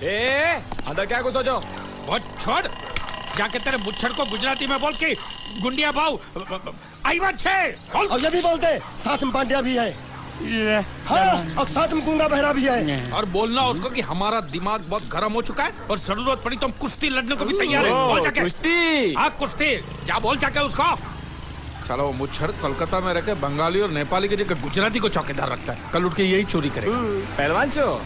ए, अंदर क्या कुछ सोचो? बहुत छोड़, जाके तेरे मुच्छड़ को गुजराती में बोल के गुंडिया भाव आईवा छे बोल। और ये भी बोलते साथ में पांड्या भी है। हाँ, और साथ में गूंगा बहरा भी है। और बोलना उसको कि हमारा दिमाग बहुत गर्म हो चुका है और जरूरत पड़ी तो हम कुश्ती लड़ने को भी तैयार है। बोल जाके कुश्ती। हाँ कुश्ती, जा बोल जाके उसको। चलो वो मुच्छड़ कोलकाता में रहकर बंगाली और नेपाली की जगह गुजराती को चौकीदार रखता है, कल उठ के यही चोरी करेगा। पहलवान छो?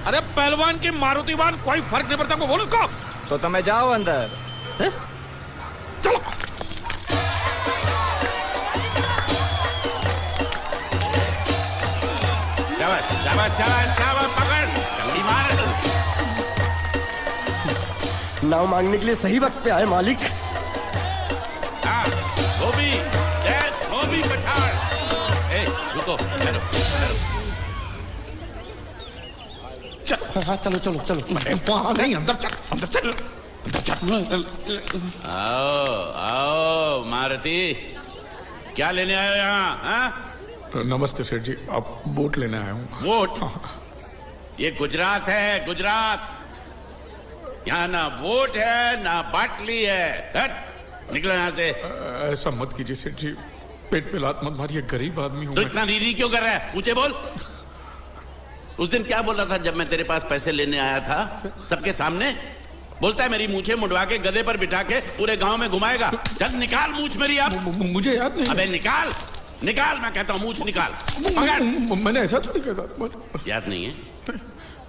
अरे पहलवान की मारुतिवान कोई फर्क नहीं पड़ता, बोल उसको। तो તમે જાઓ અંદર। चलो शाबाश शाबाश शाबाश शाबाश, पकड़ जल्दी मार। नाव मांगने के लिए सही वक्त पे आए मालिक। हाँ, धोबी पछाड़। ए, रुको, चलो, चलो। हाँ चलो चलो चलो। वहाँ नहीं, अंदर चल, अंदर चल, अंदर चल। आओ आओ मारुति, क्या लेने आए हो यहाँ? हाँ? नमस्ते सेठ जी, आप वोट लेने आया हूँ। वोट? ये गुजरात है, गुजरात। यहाँ ना वोट है ना बाटली है। हट, निकलो यहाँ से। ऐसा मत कीजिए सेठ जी, पेट पे लात मत मारिए, गरीब आदमी हूँ तो मैं। इतना रीरी क्यों कर रहा है? पूछे बोल। उस दिन क्या बोल रहा था जब मैं तेरे पास पैसे लेने आया था सबके सामने? बोलता है मेरी मूछें मुंडवा के गधे पर बिठा के पूरे गांव में घुमाएगा। चल निकाल मूछ मेरी अब। मुझे याद नहीं। अबे निकाल निकाल, मैं कहता हूँ मूछ निकाल। पकड़। मैंने ऐसा थोड़ी कहता। याद नहीं है?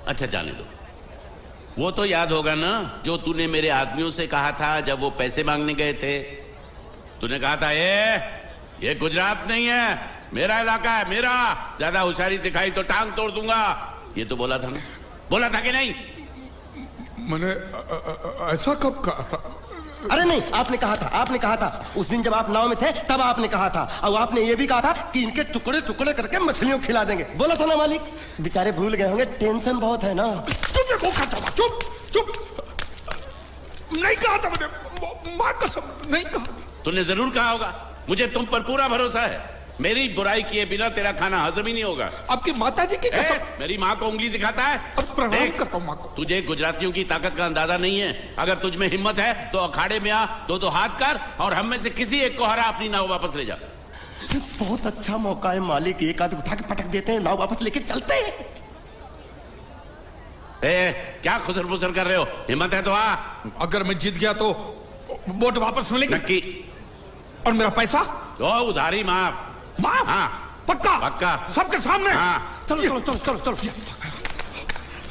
अच्छा जाने दो। वो तो याद होगा ना जो तूने मेरे आदमियों से कहा था जब वो पैसे मांगने गए थे। तूने कहा था ये गुजरात नहीं है, मेरा इलाका है, मेरा। ज्यादा होशियारी दिखाई तो टांग तोड़ दूंगा। ये तो बोला था ना? बोला था कि नहीं? मैंने ऐसा कब कहा था? अरे नहीं, आपने कहा था, आपने कहा था। उस दिन जब आप नाव में थे तब आपने कहा था। और आपने ये भी कहा था कि इनके टुकड़े टुकड़े करके मछलियों खिला देंगे। बोला था ना मालिक? बेचारे भूल गए होंगे, टेंशन बहुत है ना। चुप चुप। नहीं कहा था मैंने, मां कसम नहीं कहा। तूने जरूर कहा होगा। मुझे तुम पर पूरा भरोसा है। मेरी बुराई किए बिना तेरा खाना हजम ही नहीं होगा। आपकी माता जी की कसम। मेरी माँ को उंगली दिखाता है। प्रणाम करता हूँ माँ को। तुझे गुजरातियों की ताकत का अंदाजा नहीं है। अगर तुझ में हिम्मत है तो अखाड़े में आ, दो हाथ कर और हम में से किसी एक को हरा अपनी नाव वापस ले जा। बहुत अच्छा मौका है मालिक, एक आध उठा के पटक देते हैं, नाव वापस लेके चलते हैं। क्या खुसर फुसर कर रहे हो? हिम्मत है तो आ। अगर मैं जीत गया तो वोट वापस मिलेगी? नक्की। और मेरा पैसा? तो उधारी माफ। माफ? हाँ पक्का? पक्का। सबके सामने? हाँ। चलो चलो चलो चलो चलो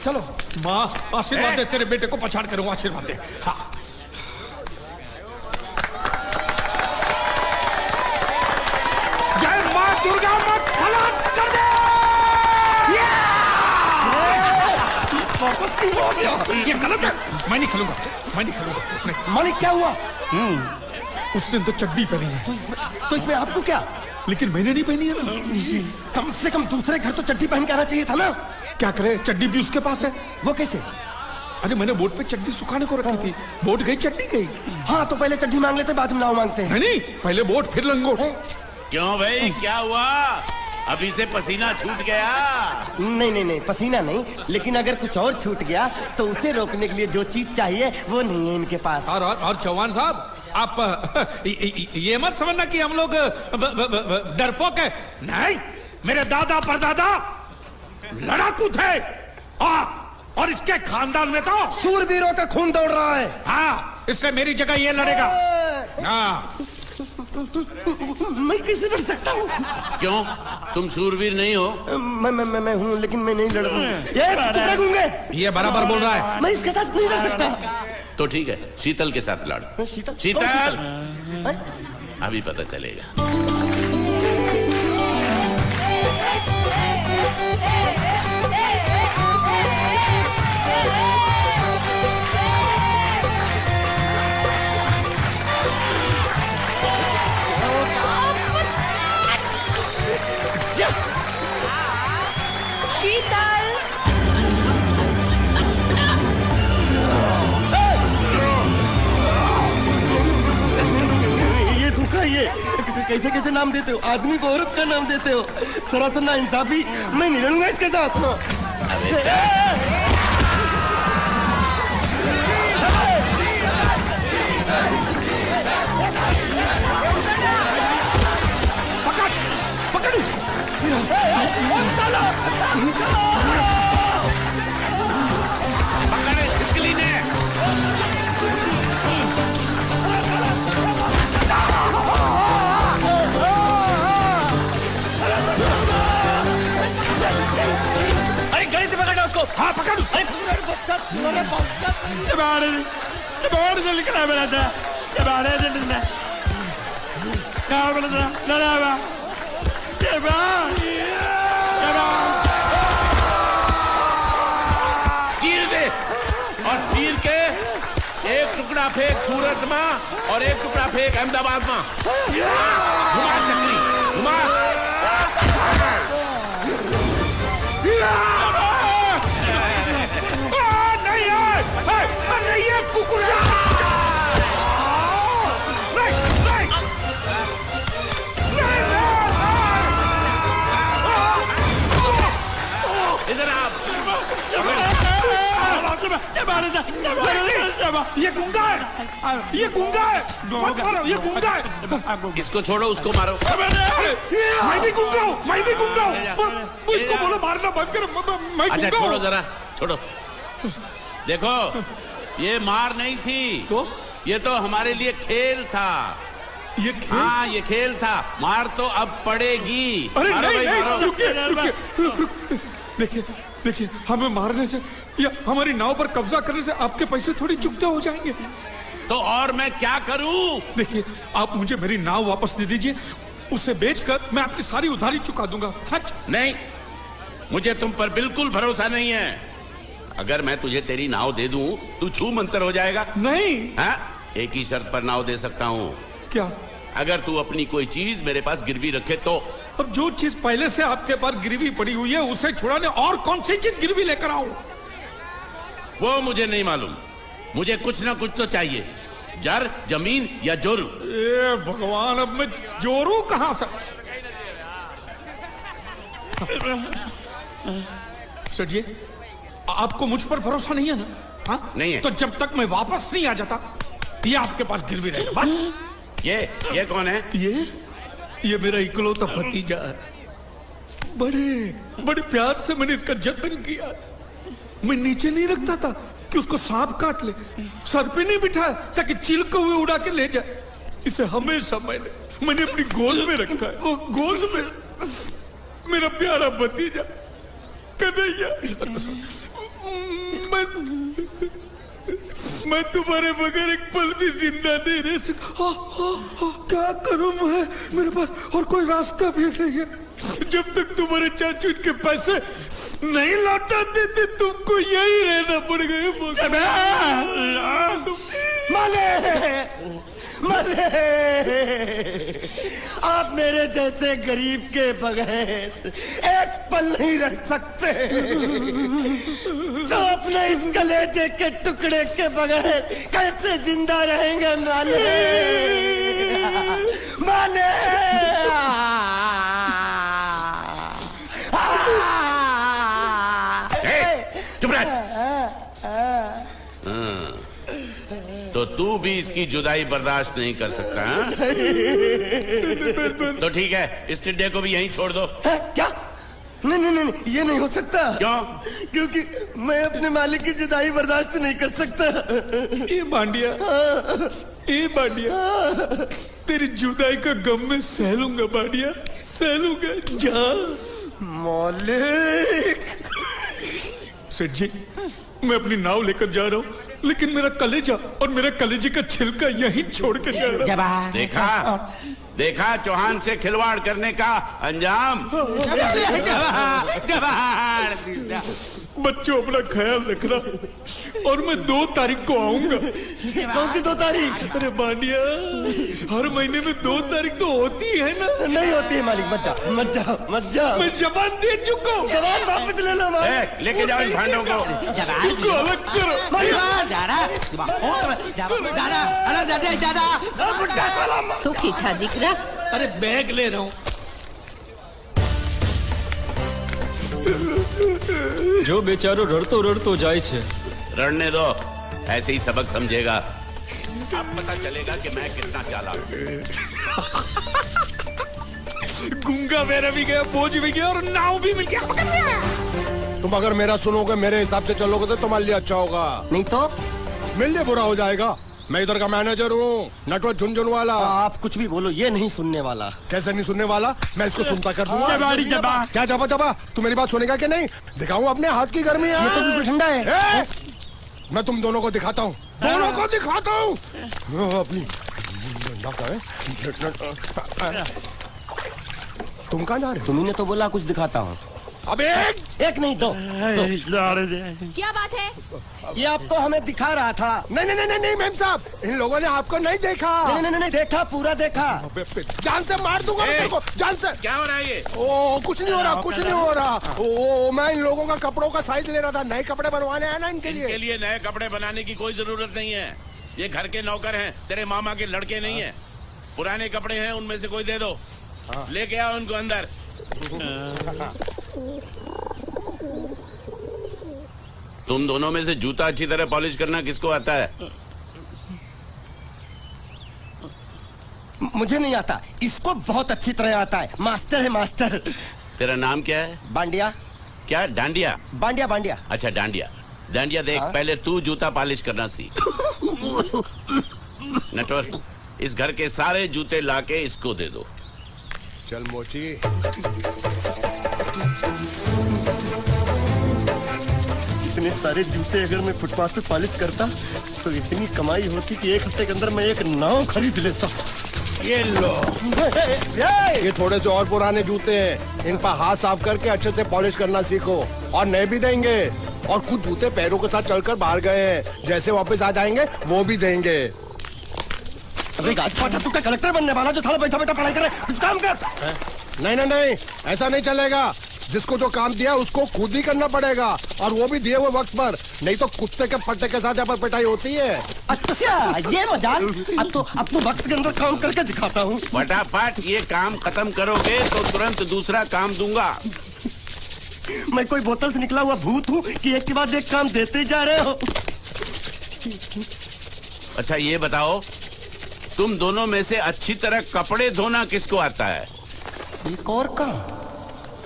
चलो। माँ आशीर्वाद दे, तेरे बेटे को पछाड़ करूंगा, आशीर्वाद दे। हाँ। जय माँ दुर्गा, मत खलास कर दे। वापस क्यों हो गया? ये गलत है, मैं नहीं खेलूंगा, मैं नहीं खेलूंगा। नहीं। मालिक क्या हुआ? उसने तो चड्डी पहनी है। तो इसमें आपको क्या? लेकिन मैंने नहीं पहनी है ना। कम से कम दूसरे घर तो चड्डी पहन के आना चाहिए था ना। क्या करे, चड्डी भी उसके पास है। वो कैसे? अरे मैंने बोट पे चड्डी सुखाने को रखी थी, बोट गई चड्डी गई। हाँ तो पहले चड्डी मांग लेते, बाद में नाव मांगते हैं। नहीं, पहले बोट फिर लंगोट। क्यों भाई, क्या हुआ? अभी से पसीना छूट गया? नहीं नहीं नहीं, पसीना नहीं, लेकिन अगर कुछ और छूट गया तो उसे रोकने के लिए जो चीज चाहिए वो नहीं है इनके पास। और चौहान साहब, आप ये मत समझना कि हम लोग डरपोक है। नहीं, मेरे दादा परदादा लड़ाकू थे और इसके खानदान में तो शूरवीरों का खून दौड़ रहा है। हाँ, इसलिए मेरी जगह ये लड़ेगा। हाँ। मैं कैसे लड़ सकता हूँ? क्यों, तुम शूरवीर नहीं हो? मैं हूँ, लेकिन मैं नहीं लड़ रहा हूँ। ये बराबर बोल रहा है। मैं इसके साथ नहीं लड़ सकता। तो ठीक है, शीतल के साथ लड़। शीतल? शीतल अभी पता चलेगा। शीतल, ये धोखा, ये कैसे कैसे नाम देते हो? आदमी को औरत का नाम देते हो, सरासर ना इंसाफी। मैं नहीं लड़ूंगा इसके साथ। बाहर से निकला मेरा था ये बाहर से निकला क्या बोला था लड़ा बा ये बा चीर दे और चीर के एक टुकड़ा फेंक सूरत में और एक टुकड़ा फेंक अहमदाबाद में। घुमा चक्री घुमा। नहीं है कुकुर इधर आप ये गुंगा है ये गुंगा है मत मारो ये गुंगा है इसको छोड़ो उसको मारो। मैं भी गुंगा हूँ मैं भी गुंगा हूँ इसको बोलो मारना बंद करो मैं अच्छा गुंगा छोड़ो हूँ। जरा छोड़ो। देखो ये मार नहीं थी तो ये तो हमारे लिए खेल था। ये खेल हाँ ये खेल था। मार तो अब पड़ेगी। अरे मारो नहीं भाई, नहीं मारो। रुकिए देखिए देखिए हमें मारने से या हमारी नाव पर कब्जा करने से आपके पैसे थोड़ी चुकते हो जाएंगे। तो और मैं क्या करूं? देखिए आप मुझे मेरी नाव वापस दे दीजिए उसे बेचकर मैं आपकी सारी उधारी चुका दूंगा। सच नहीं मुझे तुम पर बिल्कुल भरोसा नहीं है। अगर मैं तुझे तेरी नाव दे दूं तू छू मंतर हो जाएगा। नहीं हाँ? एक ही शर्त पर नाव दे सकता हूँ। क्या अगर तू अपनी कोई चीज मेरे पास गिरवी रखे तो। अब जो चीज पहले से आपके पास गिरवी पड़ी हुई है उसे छुड़ाने और कौन सी चीज गिरवी लेकर आऊं? वो मुझे नहीं मालूम। मुझे कुछ ना कुछ तो चाहिए। जर जमीन या जोरू। ए भगवान अब मैं जोरू कहां से? सर जी आपको मुझ पर भरोसा नहीं है ना? हाँ नहीं है। तो जब तक मैं वापस नहीं आ जाता ये आपके पास गिरवी रहेगा बस। ये कौन है? ये मेरा इकलौता भतीजा है। बड़े बड़े प्यार से मैंने इसका जतन किया। मैं नीचे नहीं रखता था कि उसको सांप काट ले। सर पे नहीं बिठाया ताकि चील को हुए उड़ा के ले जाए। इसे हमेशा मैंने अपनी गोद में रखा है। गोद में मेरा प्यारा भतीजा कन्हैया। मैं तुम्हारे बगैर एक पल भी जिंदा नहीं रह सकता। क्या करूं मैं? मेरे पास और कोई रास्ता भी नहीं है। जब तक तुम्हारे चाचू इनके पैसे नहीं लौटा देते तुमको यही रहना पड़ेगा। माले माले आप मेरे जैसे गरीब के बगैर एक पल नहीं रह सकते। तो अपने इस कलेजे के टुकड़े के बगैर कैसे जिंदा रहेंगे माले? माले चुप रह। तो तू भी इसकी जुदाई बर्दाश्त नहीं कर सकता हाँ? तो ठीक है इस टिड्डे को भी यहीं छोड़ दो। क्या? नहीं नहीं नहीं ये नहीं हो सकता। क्यों? क्योंकि मैं अपने मालिक की जुदाई बर्दाश्त नहीं कर सकता। ये बांडिया तेरी जुदाई का गम में सह लूंगा बांडिया सह लूंगा। जा मालिक। सेठ जी मैं अपनी नाव लेकर जा रहा हूँ लेकिन मेरा कलेजा और मेरे कलेजे का छिलका यहीं छोड़ कर जा रहा हूँ। देखा चौहान से खिलवाड़ करने का अंजाम। बच्चों अपना ख्याल रखना और मैं 2 तारीख को आऊंगा। कौन सी 2 तारीख? अरे बांडिया हर महीने में 2 तारीख तो होती है ना? नहीं होती है मालिक। मत जाओ मत जाओ मत जाओ। मैं जबान दे चुका हूँ। जवान वापस ले लो मालिक। लेके जाओ इन भांडों को। इनको अलग करो। सुखी खा जिक्रा। अरे बैग ले रहा हूँ। जो बेचारो रड़तो रड़तो जाए छे। रड़ने दो ऐसे ही सबक समझेगा। अब पता चलेगा कि मैं कितना चालाक हूँ। गुंगा मेरा भी गया बोझ भी गया और नाव भी मिल गया। तुम अगर मेरा सुनोगे मेरे हिसाब से चलोगे तो तुम्हारे लिए अच्छा होगा। नहीं तो मेरे लिए बुरा हो जाएगा। मैं इधर का मैनेजर हूँ नटवर झुनझुन वाला। आप कुछ भी बोलो ये नहीं सुनने वाला। कैसे नहीं सुनने वाला? मैं इसको सुनता कर दूंगा। क्या जबा जबा तू मेरी बात सुनेगा कि नहीं? दिखाऊं अपने हाथ की गर्मी। ये तो बिल्कुल ठंडा है। मैं तुम दोनों को दिखाता हूँ, दोनों को दिखाता हूँ। अपनी तुम कहाँ जा रहे हो? तुम्ही ने तो बोला कुछ दिखाता हूँ। अब एक नहीं दो। क्या बात है? ये आपको हमें दिखा रहा था। नहीं नहीं नहीं नहीं मेम साहब, इन लोगों ने आपको नहीं देखा। नहीं देखा, पूरा देखा। जान से मार दूंगा मैं तेरे को, जान से। क्या हो रहा है ये? ओ कुछ नहीं हो रहा, कुछ नहीं हो रहा। ओ मैं इन लोगों का कपड़ों का साइज ले रहा था, नए कपड़े बनवाने आया ना इनके लिए। इनके लिए नए कपड़े बनाने की कोई जरूरत नहीं है। ये घर के नौकर हैं, तेरे मामा के लड़के नहीं है। पुराने कपड़े हैं, उनमें से कोई दे दो। लेके आओ उनको अंदर। तुम दोनों में से जूता अच्छी तरह पॉलिश करना किसको आता है? मुझे नहीं आता, इसको बहुत अच्छी तरह आता है। मास्टर है मास्टर। तेरा नाम क्या है? बांडिया। क्या? डांडिया? बांडिया बांडिया। अच्छा डांडिया। डांडिया देख, पहले तू जूता पॉलिश करना सीख। नटवर, इस घर के सारे जूते लाके इसको दे दो। चल मोची। इतने सारे जूते अगर मैं फुटपाथ पे पॉलिश करता तो इतनी कमाई होती कि एक हफ्ते के अंदर मैं एक नाव खरीद लेता। ये लो, ये थोड़े से और पुराने जूते हैं, इन पर हाथ साफ करके अच्छे से पॉलिश करना सीखो। और नए भी देंगे, और कुछ जूते पैरों के साथ चलकर बाहर गए हैं, जैसे वापस आ जाएंगे वो भी देंगे। अरे गाजपाटा, तू क्या कलेक्टर बनने वाला जो साला बैठा बैठा पढ़ाई करे? कुछ काम कर। नहीं नहीं नहीं, ऐसा नहीं चलेगा। जिसको जो काम दिया उसको खुद ही करना पड़ेगा, और वो भी दिए हुए वक्त पर, नहीं तो कुत्ते के पट्टे के साथ यहाँ पर पिटाई होती है। अच्छा ये मजाल। अब तो वक्त के अंदर काम करके दिखाता हूँ। फटाफट ये काम खत्म करोगे तो तुरंत दूसरा काम दूंगा। मैं कोई बोतल से निकला हुआ भूत हूँ कि एक के बाद एक काम देते जा रहे हो? अच्छा ये बताओ, तुम दोनों में से अच्छी तरह कपड़े धोना किसको आता है? एक और काम?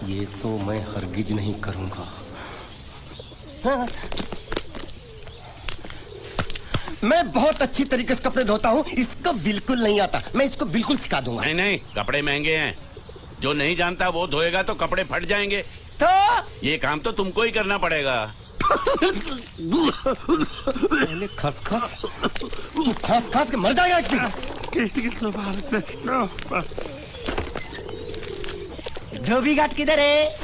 ये तो मैं हरगिज नहीं करूंगा। हाँ। मैं बहुत अच्छी तरीके से कपड़े धोता हूँ, इसको बिल्कुल नहीं आता। मैं इसको बिल्कुल सिखा दूंगा। नहीं नहीं, कपड़े महंगे हैं, जो नहीं जानता वो धोएगा तो कपड़े फट जाएंगे। तो ये काम तो तुमको ही करना पड़ेगा। खसखस, तू खस खस के मर जाएगा एक दिन। धोबी घाट किधर है?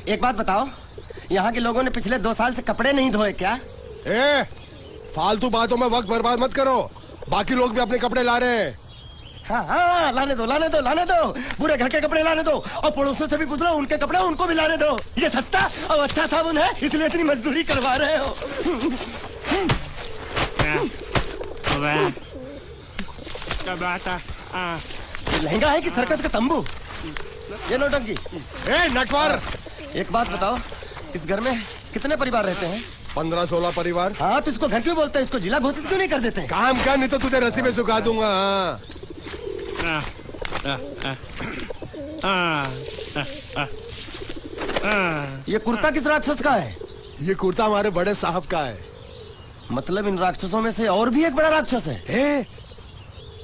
एक बात बताओ, यहाँ के लोगों ने पिछले 2 साल से कपड़े नहीं धोए क्या? फालतू बातों में वक्त बर्बाद मत करो, बाकी लोग भी अपने कपड़े ला रहे हैं। हाँ, लाने दो। पूरे घर के कपड़े लाने दो, और पड़ोसियों से भी पूछ लो, उनके कपड़े उनको भी लाने दो। ये सस्ता और अच्छा साबुन है, इसलिए इतनी मजदूरी करवा रहे हो। लहंगा है कि सर्कस का तंबू? ये नौटंकी। नटवर, एक बात बताओ, इस घर में कितने परिवार रहते हैं? 15-16 परिवार। हाँ, तो इसको घर क्यों बोलते हैं? इसको जिला घोषित क्यों नहीं कर देते? काम कर, नहीं तो तुझे रस्सी में सुखा दूंगा। ये कुर्ता किस राक्षस का है? ये कुर्ता हमारे बड़े साहब का है। मतलब इन राक्षसों में से और भी एक बड़ा राक्षस है?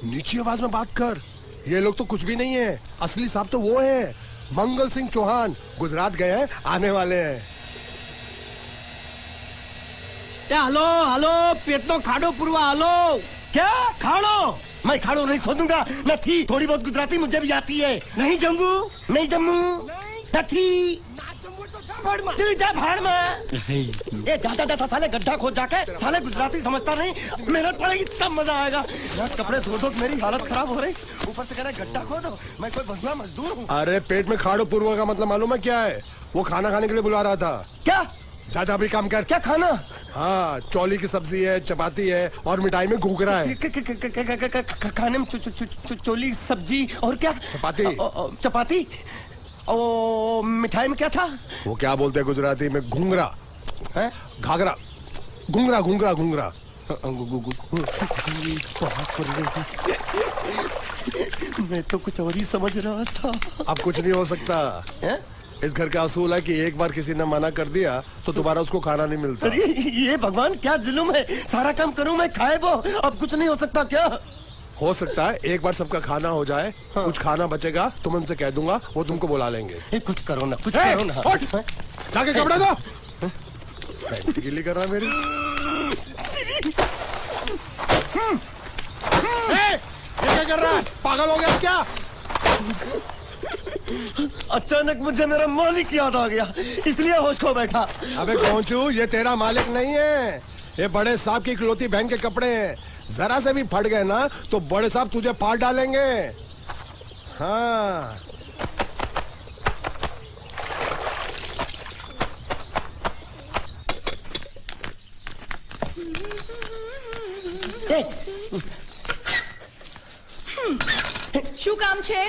नीची आवाज में बात कर, ये लोग तो कुछ भी नहीं है। असली साहब तो वो है, मंगल सिंह चौहान, गुजरात गए हैं, आने वाले हैं। हेलो, पेट नो खाड़ो पुरवा। हेलो, क्या खाड़ो? मैं खाड़ो नहीं खोदूंगा। न थी, थोड़ी बहुत गुजराती मुझे भी आती है। नहीं जम्मू, न थी। तू जा भाड़ में। ये जाता साले गड्ढा खोद जाके, साले गुजराती समझता नहीं। मेहनत पड़ेगी तब मजा आएगा। कपड़े धो धो मेरी हालत खराब हो रही, ऊपर से कह रहे गड्ढा खोदो। मैं कोई बंधुआ मजदूर हूँ? अरे पेट में खाड़ो पूर्व का मतलब मालूम है क्या है? वो खाना खाने के लिए बुला रहा था। क्या? जा भी काम कर। क्या खाना? हाँ, चौली की सब्जी है, चपाती है, और मिठाई में घूघरा है। खाने में चोली सब्जी और क्या? चपाती। ओ, मिठाई में क्या था? वो क्या बोलते हैं गुजराती में? घूंघरा है, घाघरा, घूंघरा। मैं तो कुछ और ही समझ रहा था। अब कुछ नहीं हो सकता है? इस घर का असूल है कि एक बार किसी ने मना कर दिया तो दोबारा उसको खाना नहीं मिलता। अरे ये भगवान क्या जुल्म है, सारा काम करूं मैं, खाए वो, अब कुछ नहीं हो सकता क्या? हो सकता है एक बार सबका खाना हो जाए, हाँ। कुछ खाना बचेगा तो मैं उनसे कह दूंगा, वो तुमको बुला लेंगे। कुछ करो ना, कुछ करो ना। जाके कपड़े दो। पैंट गीली कर रहा है मेरी। ये क्या कर रहा है, पागल हो गया क्या? अचानक मुझे मेरा मालिक याद आ गया, इसलिए होश खो बैठा। अबे गोंचू, ये तेरा मालिक नहीं है, ये बड़े साहब की इकलौती बहन के कपड़े हैं। जरा से भी फट गए ना तो बड़े साहब तुझे पार डालेंगे। हाँ શું કામ છે?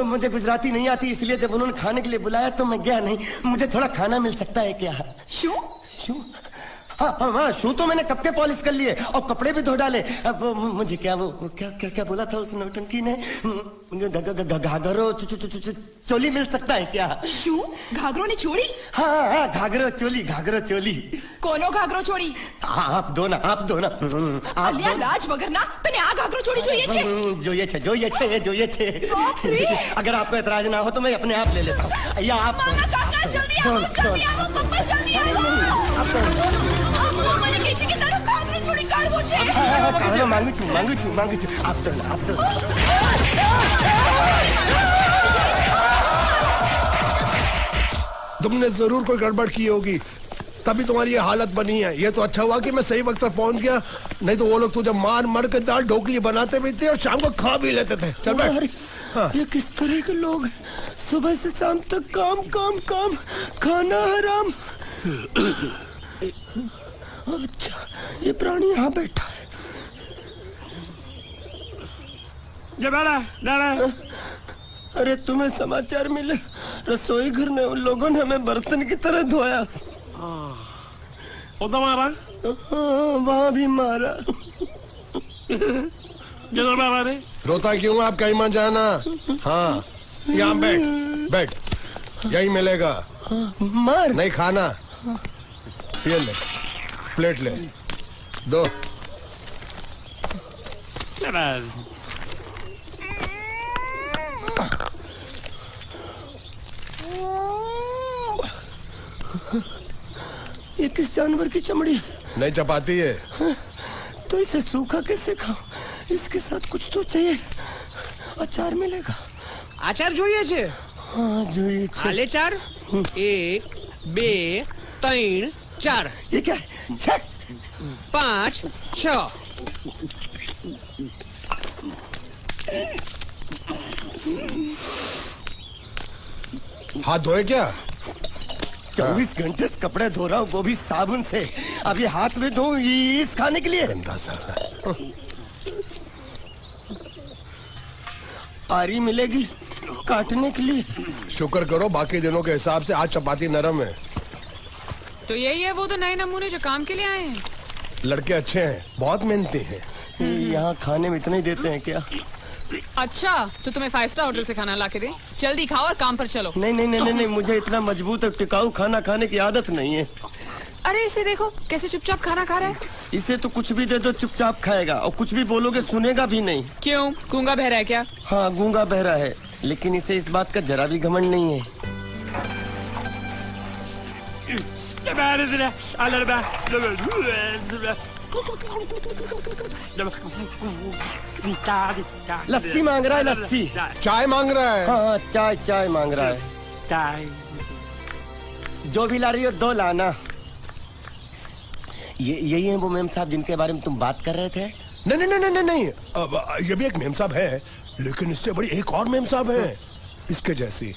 मुझे गुजराती नहीं आती, इसलिए जब उन्होंने खाने के लिए बुलाया तो मैं गया नहीं। मुझे थोड़ा खाना मिल सकता है क्या? શું? शू? हाँ, शू तो मैंने कब के पॉलिश कर लिए और कपड़े भी धो डाले। अब मुझे क्या वो क्या क्या क्या बोला था उस नौटंकी ने? घाघरो चोली मिल सकता है क्या? શું? ઘાઘરો ને ચોળી? हाँ, घाघरो चोली। કોનો ઘાઘરો ચોળી? आप दो ना, आप दो ना। અલ્યા લાજ વગરના તને આ ઘાઘરો ચોળી જોઈએ છે? જોઈએ છે। अगर आपको एतराज ना हो तो मैं अपने आप ले लेता हूँ। या आप મારા કાકા જલ્દી આવો, પપ્પા જલ્દી આવો। અમ્મા મને કહે છે કે તારો ઘાઘરો ચોળી કાઢવો છે। मांगू छू। आप दो ना। तुमने जरूर कोई गड़बड़ की होगी, तभी तुम्हारी ये हालत बनी है। ये तो अच्छा हुआ कि मैं सही वक्त पर पहुंच गया, नहीं तो वो लोग तुझे मार के दाल ढोकली बनाते भी थे और शाम को खा भी लेते थे। चल बैठ। हाँ। ये किस तरह के लोग हैं? सुबह से शाम तक काम, खाना हराम। अच्छा, ये प्राणी यहाँ बैठा है। अरे तुम्हें समाचार मिले? रसोई घर में उन लोगों ने हमें बर्तन की तरह धोया। मारा? वहाँ भी मारा। रोता क्यों? आप कहीं मत जाना। हाँ, यहाँ बैठ, यही मिलेगा। मार नहीं खाना, ये ले, प्लेट ले, दो। ये किस जानवर की चमड़ी है? नहीं चपाती है। तो इसे सूखा कैसे खाऊं? इसके साथ कुछ तो चाहिए। अचार मिलेगा? આચાર જોઈએ છે? हाँ જોઈએ છે। આલે ચાર? 1 2 3 4 ये क्या है? 5 6 हाथ धोए क्या? 24 घंटे से कपड़े धो रहा हूँ, वो भी साबुन से। अब ये हाथ में धो इस खाने के लिए? गंदा साला। आरी मिलेगी काटने के लिए? शुक्र करो बाकी दिनों के हिसाब से आज चपाती नरम है। तो यही है वो तो नए नमूने जो काम के लिए आए हैं। लड़के अच्छे हैं, बहुत मेहनती हैं। यहाँ खाने में इतना ही देते हैं क्या? अच्छा, तो तुम्हें 5 स्टार होटल से खाना ला के दे? जल्दी खाओ और काम पर चलो। नहीं, मुझे इतना मजबूत और टिकाऊ खाना खाने की आदत नहीं है। अरे इसे देखो कैसे चुपचाप खाना खा रहा है। इसे तो कुछ भी दे दो चुपचाप खाएगा, और कुछ भी बोलोगे सुनेगा भी नहीं। क्यों, गूंगा बहरा है क्या? हाँ, गूंगा बहरा है, लेकिन इसे इस बात का जरा भी घमंड नहीं है। लस्सी मांग रहा है, लस्सी। चाय मांग रहा है। हाँ, चाय मांग रहा है। जो भी ला रही हो 2 लाना। यही है वो मेम साहब जिनके बारे में तुम बात कर रहे थे? नहीं। अब ये भी एक मेम साहब है, लेकिन इससे बड़ी एक और मेम साहब है, इसके जैसी।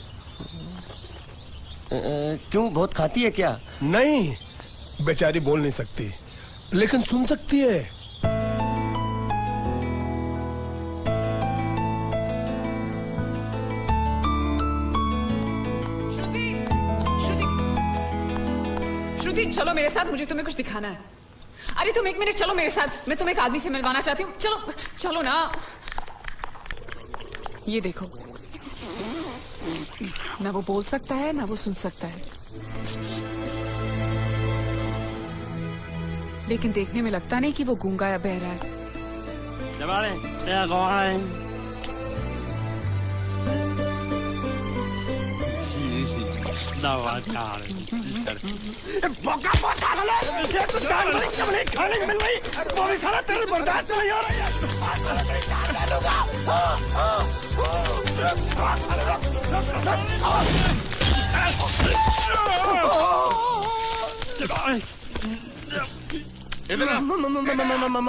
क्यों, बहुत खाती है क्या? नहीं, बेचारी बोल नहीं सकती, लेकिन सुन सकती है। श्रुति, चलो मेरे साथ, मुझे तुम्हें कुछ दिखाना है। अरे तुम 1 मिनट चलो मेरे साथ, मैं तुम्हें एक आदमी से मिलवाना चाहती हूँ। चलो ना। ये देखो। ना वो बोल सकता है ना वो सुन सकता है, लेकिन देखने में लगता नहीं कि वो गूंगा या बहरा है। खाने को मिल रही वो भी साला तेरे बर्दाश्त नहीं हो रही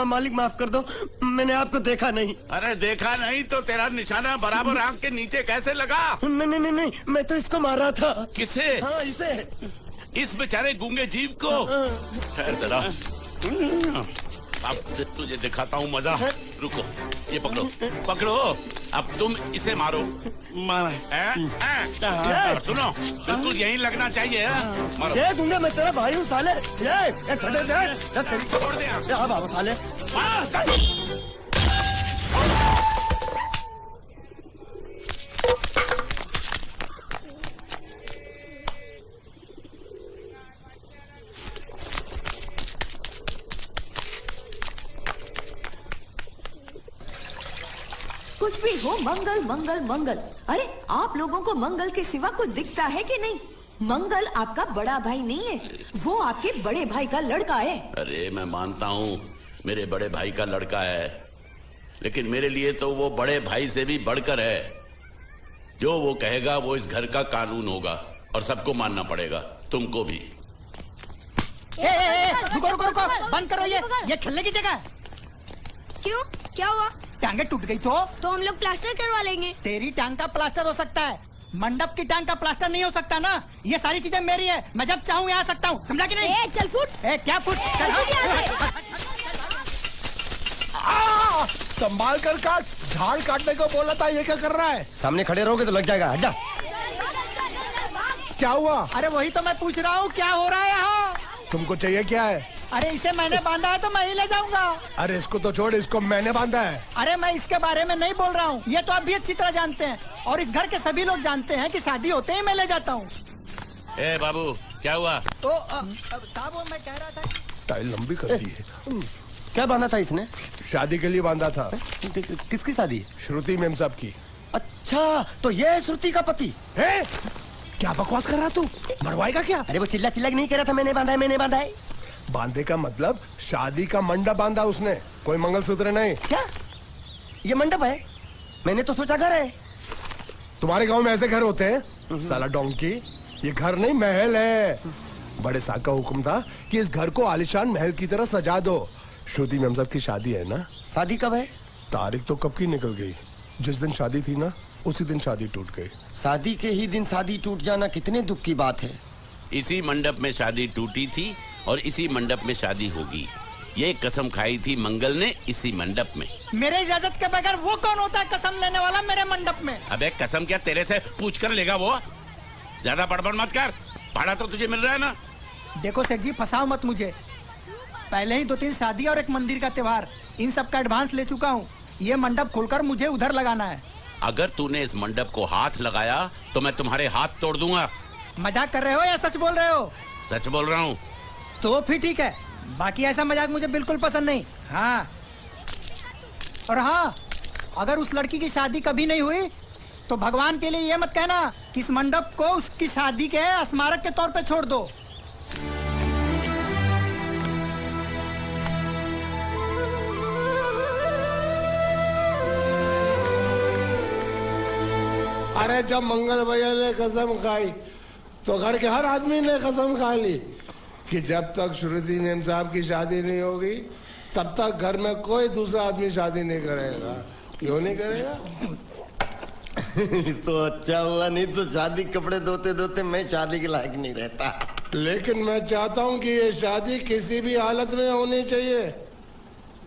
मालिक माफ कर दो, मैंने आपको देखा नहीं। अरे देखा नहीं तो तेरा निशाना बराबर आंख के नीचे कैसे लगा? नहीं, मैं तो इसको मारा था। किसे? हाँ, इसे। इस बेचारे गूंगे जीव को? ठहर जरा, अब तुझे दिखाता हूँ मजा। रुको, ये पकड़ो पकड़ो, अब तुम इसे मारो। और सुनो, बिल्कुल यहीं लगना चाहिए। मारो। ये गूंगा, मैं तेरा भाई हूँ साले। ये खड़े दे, छोड़ दे। हाँ बाबू साले। कुछ भी हो, मंगल मंगल मंगल। अरे आप लोगों को मंगल के सिवा कुछ दिखता है कि नहीं? मंगल आपका बड़ा भाई नहीं है, वो आपके बड़े भाई का लड़का है। अरे मैं मानता हूँ मेरे बड़े भाई का लड़का है, लेकिन मेरे लिए तो वो बड़े भाई से भी बढ़कर है। जो वो कहेगा वो इस घर का कानून होगा और सबको मानना पड़ेगा, तुमको भी। रुको रुको रुको, बंद करो ये खेलने की जगह। क्यों, क्या हुआ? टांगे टूट गई तो हम लोग प्लास्टर करवा लेंगे। तेरी टांग का प्लास्टर हो सकता है, मंडप की टांग का प्लास्टर नहीं हो सकता ना। ये सारी चीजें मेरी है, मैं जब चाहूँ यहाँ आ सकता हूँ, समझा कि नहीं? चल फुट। क्या फुट? संभाल कर काट, झाड़ काटने को बोला था, ये क्या कर रहा है? सामने खड़े रहोगे तो लग जाएगा। हट जा। क्या हुआ? अरे वही तो मैं पूछ रहा हूँ, क्या हो रहा है यहाँ? तुमको चाहिए क्या है? अरे इसे मैंने बांधा है तो मैं ही ले जाऊंगा। अरे इसको तो छोड़, इसको मैंने बांधा है। अरे मैं इसके बारे में नहीं बोल रहा हूँ, ये तो आप भी अच्छी तरह जानते हैं और इस घर के सभी लोग जानते हैं कि शादी होते ही मैं ले जाता हूँ। ए बाबू, क्या हुआ? तो साहब मैं कह रहा था, टाइल लंबी कर दी है। क्या बांधा था इसने? शादी के लिए बांधा था। किसकी शादी? श्रुति मेम साहब की। अच्छा, तो ये है श्रुति का पति? है? क्या बकवास कर रहा तू? मरवाएगा क्या? अरे वो चिल्ला चिल्ला नहीं कह रहा था मैंने बांधा है, मैंने बांधा है। बांधे का मतलब शादी का मंडप बांधा उसने, कोई मंगलसूत्र नहीं। क्या ये मंडप है? मैंने तो सोचा घर है। तुम्हारे गांव में ऐसे घर होते हैं साला डोंकी? ये घर नहीं, महल है। बड़े साहब का हुक्म था कि इस घर को आलीशान महल की तरह सजा दो। श्रुति मेम साहब की शादी है ना? शादी कब है? तारीख तो कब की निकल गई। जिस दिन शादी थी ना, उसी दिन शादी टूट गई। शादी के ही दिन शादी टूट जाना कितने दुख की बात है। इसी मंडप में शादी टूटी थी और इसी मंडप में शादी होगी। ये कसम खाई थी मंगल ने इसी मंडप में। मेरे इजाजत के बगैर वो कौन होता है कसम लेने वाला मेरे मंडप में? अबे कसम क्या तेरे से पूछ कर लेगा वो? ज्यादा बड़बड़ मत कर, भाड़ा तो तुझे मिल रहा है ना। देखो सेठ जी, फंसाओ मत मुझे। पहले ही 2-3 शादी और एक मंदिर का त्योहार, इन सब का एडवांस ले चुका हूँ। ये मंडप खोलकर मुझे उधर लगाना है। अगर तूने इस मंडप को हाथ लगाया तो मैं तुम्हारे हाथ तोड़ दूंगा। मजाक कर रहे हो या सच बोल रहे हो? सच बोल रहा हूँ। तो फिर ठीक है, बाकी ऐसा मजाक मुझे बिल्कुल पसंद नहीं। हाँ, और हाँ, अगर उस लड़की की शादी कभी नहीं हुई तो भगवान के लिए ये मत कहना कि इस मंडप को उसकी शादी के स्मारक के तौर पे छोड़ दो। अरे जब मंगल भैया ने कसम खाई तो घर के हर आदमी ने कसम खा ली कि जब तक श्रुति मेम साहब की शादी नहीं होगी तब तक घर में कोई दूसरा आदमी शादी नहीं करेगा। क्यों नहीं करेगा? तो अच्छा हुआ, नहीं तो शादी कपड़े धोते धोते मैं शादी के लायक नहीं रहता। लेकिन मैं चाहता हूँ कि ये शादी किसी भी हालत में होनी चाहिए,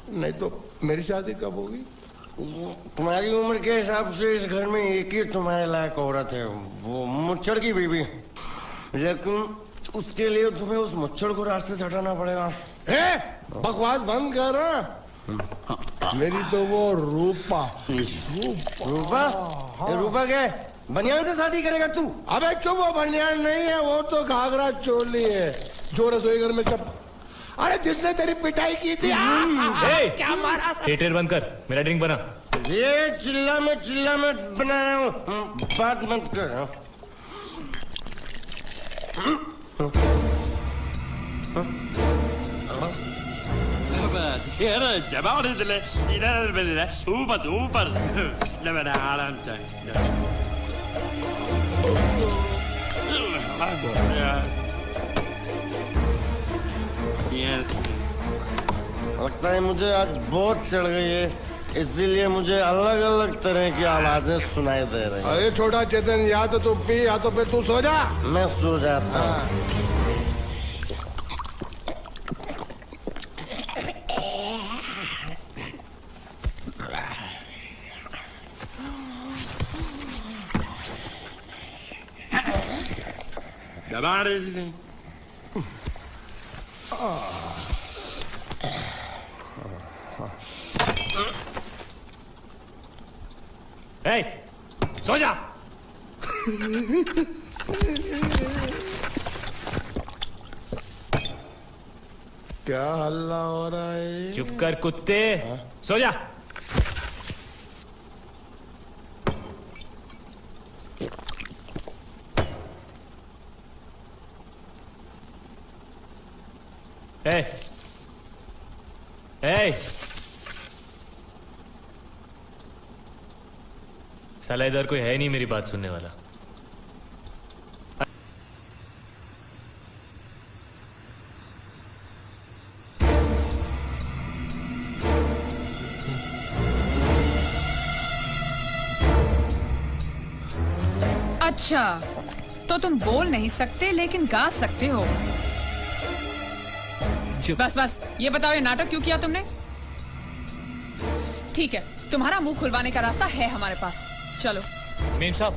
नहीं तो मेरी शादी कब होगी? तुम्हारी उम्र के हिसाब से इस घर में एक ही तुम्हारे लायक औरत है, वो मुच्छड़ की बीवी। लेकिन उसके लिए तुम्हें उस मुच्छड़ को रास्ते से हटाना पड़ेगा। बकवास बंद कर रहा। मेरी तो वो रूपा। रूपा? रूपा क्या? बनियान से शादी करेगा तू? अबे चुप, वो बनियान नहीं है, वो तो घाघरा चोली है जो रसोई घर में अरे जिसने तेरी पिटाई की थी। क्या मारा? थिएटर बंद कर, मेरा ड्रिंक बना। ये चिल्ला में बना रहा हूँ, बात मत कर। लगता है मुझे आज बहुत चढ़ गई है, इसीलिए मुझे अलग अलग तरह की आवाजें सुनाई दे रही हैं। अरे छोटा चेतन, या तो तू पी या तो फिर तू सो जा। मैं सो जाता हूँ। सो जा। क्या हल्ला हो रहा है? चुप कर कुत्ते, सो जा। ए, साला इधर कोई है नहीं मेरी बात सुनने वाला। अच्छा, तो तुम बोल नहीं सकते लेकिन गा सकते हो। बस ये बताओ, ये नाटक क्यों किया तुमने? ठीक है, तुम्हारा मुंह खुलवाने का रास्ता है हमारे पास, चलो। मेम साहब,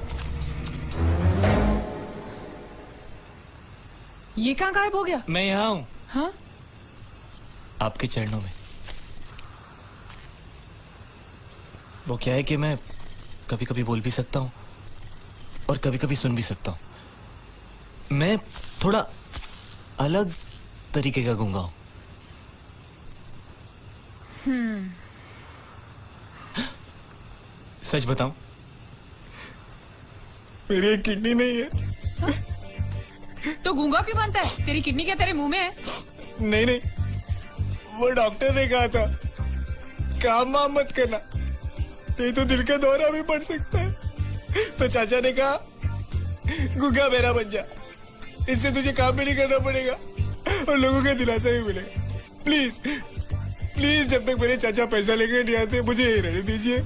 ये कहाँ गायब हो गया? मैं यहाँ हूँ। हाँ? आपके चरणों में। वो क्या है कि मैं कभी कभी बोल भी सकता हूँ और कभी कभी सुन भी सकता हूँ। मैं थोड़ा अलग तरीके का गूंगा हूँ। सच बताऊं, मेरी एक किडनी नहीं है। हाँ? तो गूंगा क्यों बनता है? तेरी किडनी क्या तेरे मुंह में है? नहीं, वो डॉक्टर ने कहा था काम वाम मत करना, नहीं तो दिल का दौरा भी पड़ सकता है। तो चाचा ने कहा गूंगा मेरा बन जा, इससे तुझे काम भी नहीं करना पड़ेगा और लोगों का दिलासा भी मिलेगा। प्लीज प्लीज, जब तक मेरे चाचा पैसा लेके नहीं आते मुझे यही रहने दीजिए।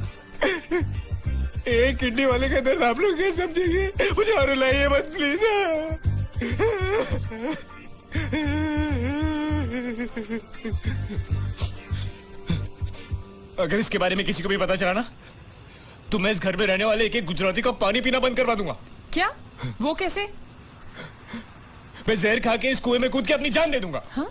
एक किडनी वाले का दर्द आप लोग कैसे समझेंगे? मुझे और रुलाइए मत प्लीज। अगर इसके बारे में किसी को भी पता चला ना, तो मैं इस घर में रहने वाले एक गुजराती का पानी पीना बंद करवा दूंगा। क्या? वो कैसे? मैं जहर खा के इस कुएं में कूद के अपनी जान दे दूंगा। हाँ?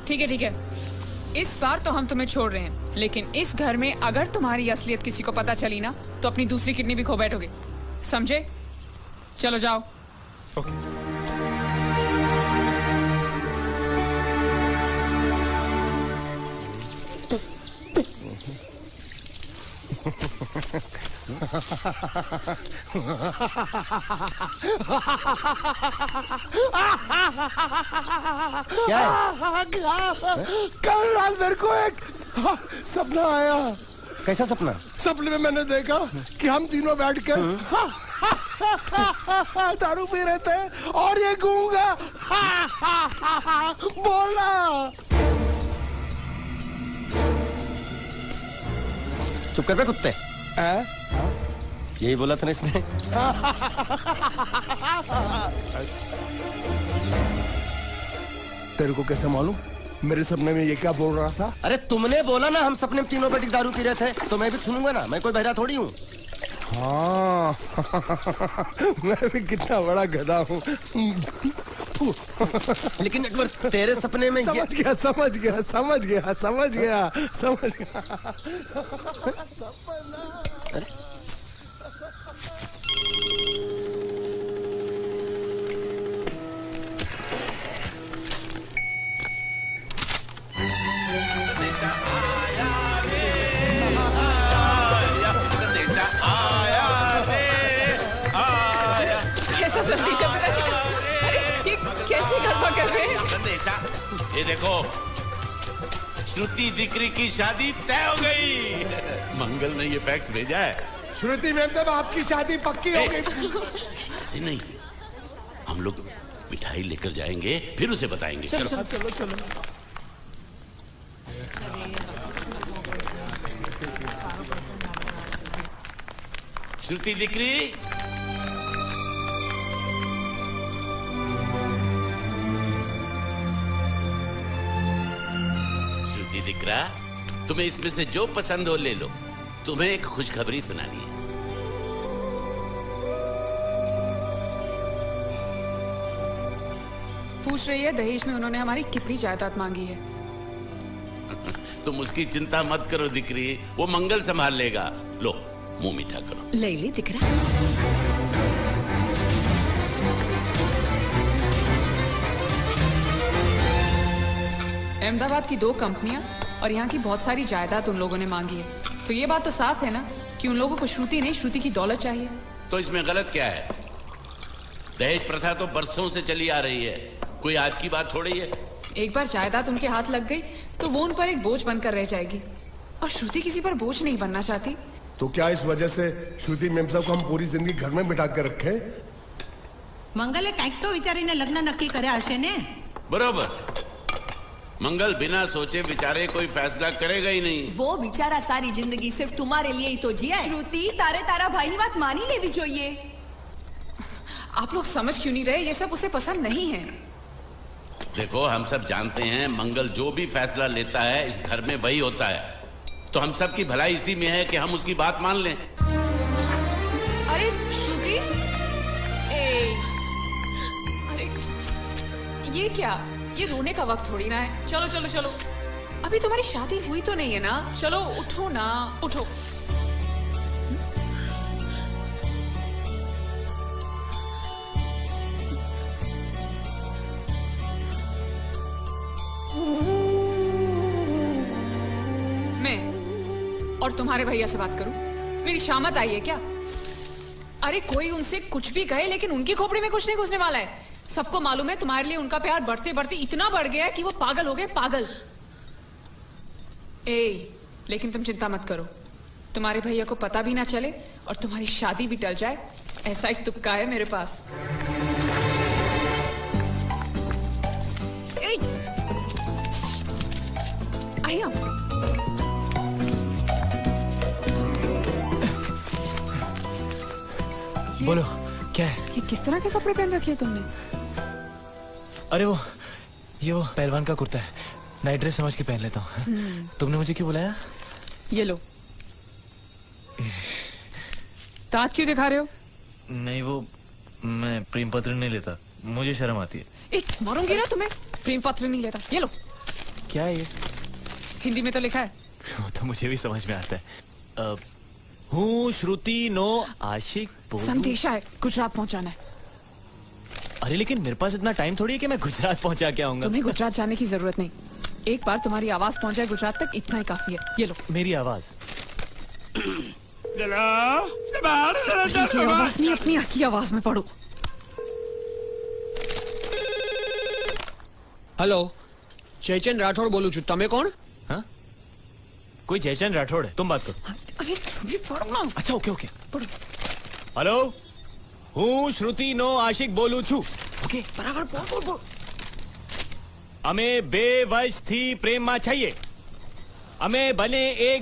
ठीक है, इस बार तो हम तुम्हें छोड़ रहे हैं, लेकिन इस घर में अगर तुम्हारी असलियत किसी को पता चली ना, तो अपनी दूसरी किडनी भी खो बैठोगे, समझे? चलो जाओ। क्या है? कल रात मेरे को एक सपना आया। कैसा सपना? सपने में मैंने देखा कि हम तीनों बैठकर दारू पी रहे थे और ये गूंगा बोला। चुप कर बे कुत्ते। यही बोला था ना इसने। तेरे को कैसे मालूम मेरे सपने में ये क्या बोल रहा था? अरे तुमने बोला ना हम सपने में तीनों बैठ दारू पी रहे थे, तो मैं भी सुनूंगा ना, मैं कोई बहरा थोड़ी हूँ। हाँ मैं भी कितना बड़ा गधा हूँ। लेकिन नेटवर्क तेरे सपने में समझ गया समझ गया समझ गया समझ गया समझ गया। कैसा संदेशा पिताजी? अरे ये कैसे गड़बड़ कर रहे हैं? संदेशा, ये देखो, श्रुति दिकरी की शादी तय हो गई। मंगल ने ये फैक्स भेजा है। श्रुति मैम साहब आपकी शादी पक्की हो गई। ऐसे नहीं, हम लोग मिठाई लेकर जाएंगे फिर उसे बताएंगे। चलो, चलो चलो चलो। श्रुति दिकरी, श्रुति दिकरा, तुम्हें इसमें से जो पसंद हो ले लो। तुम्हें एक खुशखबरी सुनानी है। पूछ रही है दहेज में उन्होंने हमारी कितनी जायदाद मांगी है। तुम उसकी चिंता मत करो दिकरी, वो मंगल संभाल लेगा। लो मुंह मीठा करो। ले ले दिख रहा। अहमदाबाद की 2 कंपनियां और यहाँ की बहुत सारी जायदाद उन लोगों ने मांगी है। तो ये बात तो साफ है ना कि उन लोगों को श्रुति नहीं, श्रुति की दौलत चाहिए। तो इसमें गलत क्या है? दहेज प्रथा तो बरसों से चली आ रही है, कोई आज की बात थोड़ी है। एक बार जायदाद उनके हाथ लग गई तो वो उन पर एक बोझ बनकर रह जाएगी, और श्रुति किसी पर बोझ नहीं बनना चाहती। तो क्या इस वजह से श्रुति मैम साहब को हम पूरी जिंदगी घर में बिठा के रखे? મંગલે કંઈક તો વિચારીને લગ્ન નક્કી કર્યા હશે ને? बरोबर, मंगल बिना सोचे विचारे कोई फैसला करेगा ही नहीं। वो बेचारा सारी जिंदगी सिर्फ तुम्हारे लिए ही तो जिया है। શ્રુતિ તારે તારા ભાઈની વાત માની લેવી જોઈએ। आप लोग समझ क्यों नहीं रहे? ये सब उसे पसंद नहीं है। देखो, हम सब जानते हैं मंगल जो भी फैसला लेता है इस घर में वही होता है। तो हम सब की भलाई इसी में है कि हम उसकी बात मान लें। अरे श्रुति, अरे ये क्या? ये रोने का वक्त थोड़ी ना है। चलो चलो चलो, अभी तुम्हारी शादी हुई तो नहीं है ना? चलो उठो ना, उठो। मैं और तुम्हारे भैया से बात करूं? मेरी शामत आई है क्या? अरे कोई उनसे कुछ भी कहे, लेकिन उनकी खोपड़ी में कुछ नहीं घुसने वाला है। सबको मालूम है तुम्हारे लिए उनका प्यार बढ़ते बढ़ते इतना बढ़ गया है कि वो पागल हो गए, पागल। लेकिन तुम चिंता मत करो, तुम्हारे भैया को पता भी ना चले और तुम्हारी शादी भी टल जाए, ऐसा एक तुक्का है मेरे पास। आया, बोलो क्या है? ये किस तरह के कपड़े पहन रखे हैं तुमने? अरे वो पहलवान का कुर्ता है, नाइट ड्रेस समझ के पहन लेता हूँ। तुमने मुझे क्यों बुलाया? ये लो। दांत क्यों दिखा रहे हो? नहीं, वो मैं प्रेम पत्र नहीं लेता, मुझे शर्म आती है। मारूंगी ना तुम्हें। प्रेम पत्र नहीं लेता, ये लो। क्या है ये? हिंदी में तो लिखा है। वो तो मुझे भी समझ में आता है। हूँ श्रुति नो आशिक बोलूं। संदेशा है, गुजरात पहुंचाना है। अरे लेकिन मेरे पास इतना टाइम थोड़ी है कि मैं गुजरात पहुंचा के आऊंगा। तुम्हें गुजरात जाने की जरूरत नहीं, एक बार तुम्हारी आवाज पहुंचाए गुजरात तक, इतना ही काफी है। ये लो। मेरी आवाज? आवाज नहीं, अपनी असली आवाज में पढ़ो। हेलो, जयचंद राठौड़ बोलू छू, तमे कोण? हाँ, कोई जयचंद राठौड़ है, तुम बात करो। अरे तुम्हें पढ़ो ना। अच्छा ओके ओके पढ़ो। हेलो, हूँ श्रुति नो आशिक बोलू छू। ओके बराबर बोल बोल बोल। અમે બે વર્ષથી પ્રેમમાં છીએ. અમે બને એક